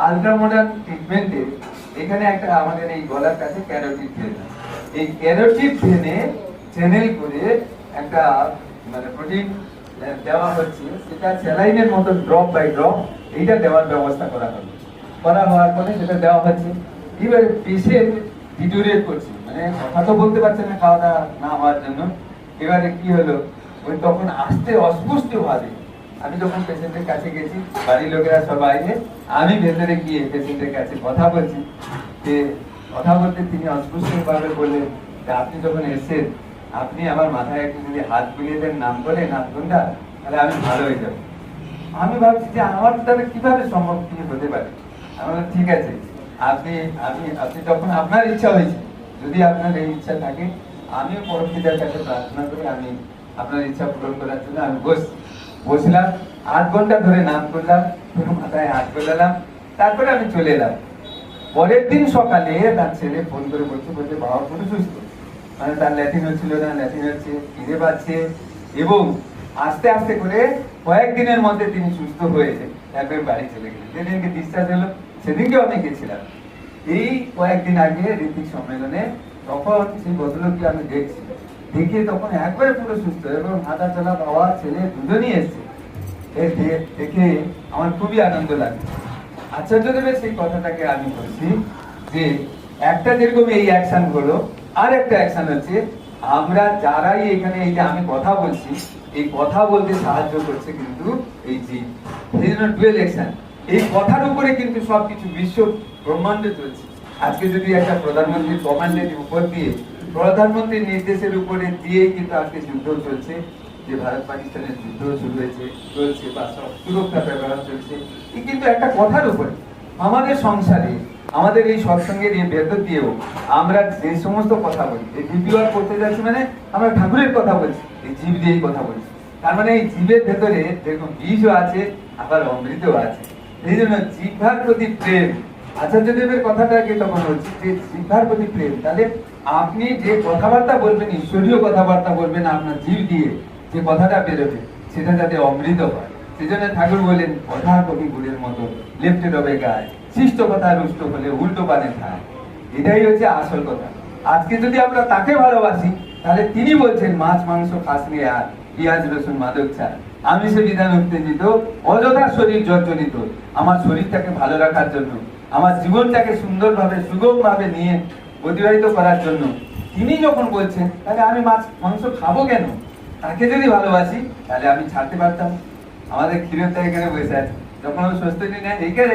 Ultra modern ট্রিটমেন্টে এখানে একটা আমাদের এই গলার কাছে ক্যারোটিড ভেন, এই ক্যারোটিড ভেনে চ্যানেল করে একটা মানে প্রোটিন দেওয়া হচ্ছে, সেটা স্যালাইনের মতো ড্রপ বাই ড্রপ এইটা দেওয়ার ব্যবস্থা করা হওয়ার পরে সেটা দেওয়া হচ্ছে। এবার পেশেন্ট ডিটোরিয়েট করছে, মানে কথা তো বলতে পারছে না খাওয়া দাওয়া না হওয়ার জন্য। এবারে কি হলো, ওই তখন আসতে অস্পষ্ট ভাবে আমি যখন পেশেন্টের কাছে গেছি, বাড়ির লোকেরা সব বাইরে, আমি ভেতরে গিয়ে পেশেন্টের কাছে কথা বলছি, যে কথা বলতে তিনি অস্পষ্ট ভাবে বললেন যে আপনি যখন এসেছেন, আপনি আমার মাথায় একটু যদি হাত বুলিয়ে দেন নাম করে নামগুন্ডা, তাহলে আমি ভালো হয়ে যাবো। আমি ভাবছি যে আমার তাহলে কিভাবে সম্ভব কি হতে পারে। আমি বললাম ঠিক আছে, আপনি যখন আপনার ইচ্ছা হয়েছে, যদি আপনার এই ইচ্ছা থাকে, আমিও পরবর্তীদের কাছে প্রার্থনা করি, আমি আপনার ইচ্ছা পূরণ করার জন্য আমি বসলাম 8 ঘন্টা ধরে নাম করলাম, মাথায় হাত বোলালাম, তারপরে আমি চলে এলাম। পরের দিন সকালে তার ছেলে ফোন করে বলছে বাবা পুরো সুস্থ, মানে তার ল্যাটিন হচ্ছিল না, ল্যাটিন হচ্ছে, ফিরে পাচ্ছে, এবং আস্তে আস্তে করে কয়েকদিনের মধ্যে তিনি সুস্থ হয়ে একবার বাড়ি চলে গেলেন। যেদিনকে ডিসচার্জ হলো সেদিনকে আমি গেছিলাম। এই কয়েকদিন আগে ঋতিক সম্মেলনে, তখন সেই ভদ্রলোককে আমি দেখছি, দেখে তখন একবারে পুরো সুস্থ এবং হাঁটা চলা, বাবা ছেলে দুজনই এসছে। দেখে আমার খুবই আনন্দ লাগে। আচার্যদেবের সেই কথাটাকে আমি বলছি যে একটা যেরকম এই অ্যাকশন হলো, আর একটা অ্যাকশন হচ্ছে আমরা যারাই এখানে এই যে আমি কথা বলছি, এই কথা বলতে সাহায্য করছে কিন্তু এই জীব। এই জন্য ডুয়েল অ্যাকশন, এই কথার উপরে কিন্তু সবকিছু বিশ্ব ব্রহ্মাণ্ডে চলছে। আজকে যদি একটা প্রধানমন্ত্রীর কমান্ডের উপর দিয়ে, প্রধানমন্ত্রীর নির্দেশের উপরে দিয়ে কিন্তু আজকে যুদ্ধ চলছে, যে ভারত পাকিস্তানের যুদ্ধ শুরু হয়েছে, চলছে, বা সুরক্ষা ব্যবহার চলছে, এই কিন্তু একটা কথার উপরে। আমাদের সংসারে, আমাদের এই সৎসঙ্গের এই ভেতর দিয়েও আমরা যে সমস্ত কথা বলি, এই ভিডিও করতে যাচ্ছি, মানে আমরা ঠাকুরের কথা বলছি, এই জীব দিয়েই কথা বলছি। তার মানে এই জীবের ভেতরে যেরকম বীজও আছে, আবার অমৃতও আছে। এই জন্য জিহ্বার প্রতি প্রেম, আচার্যদেবের কথাটাকে তখন হচ্ছে যে জিহ্বার প্রতি প্রেম। তাহলে আপনি যে কথাবার্তা বলবেন, ঈশ্বরীয় কথাবার্তা বলবেন, আপনার জীব দিয়ে যে কথাটা বেরোবে সেটা যাতে অমৃত হয়। সেজন্য ঠাকুর বলেন, কথা কবি গুড়ের মতো লেপটে রবে গায়ে, শিষ্ট কথা রুষ্ট হলে উল্টো পানে খায়। এটাই হচ্ছে আসল কথা। আজকে যদি আমরা তাকে ভালোবাসি, তাহলে তিনি বলছেন মাছ মাংস খাসনি আর পেঁয়াজ রসুন মাদক ছাড়, আমিষে বিধান উত্তেজিত, অযথা শরীর জর্জরিত। আমার শরীরটাকে ভালো রাখার জন্য, আমার জীবনটাকে সুন্দরভাবে সুগমভাবে নিয়ে অতিবাহিত করার জন্য তিনি যখন বলছেন, তাহলে আমি মাছ মাংস খাবো কেন? তাকে যদি ভালোবাসি তাহলে আমি ছাড়তে পারতাম। আমাদের ক্ষীরোদটা এখানে বসে আছে, যখন ও সুস্থ নেয় এইখানে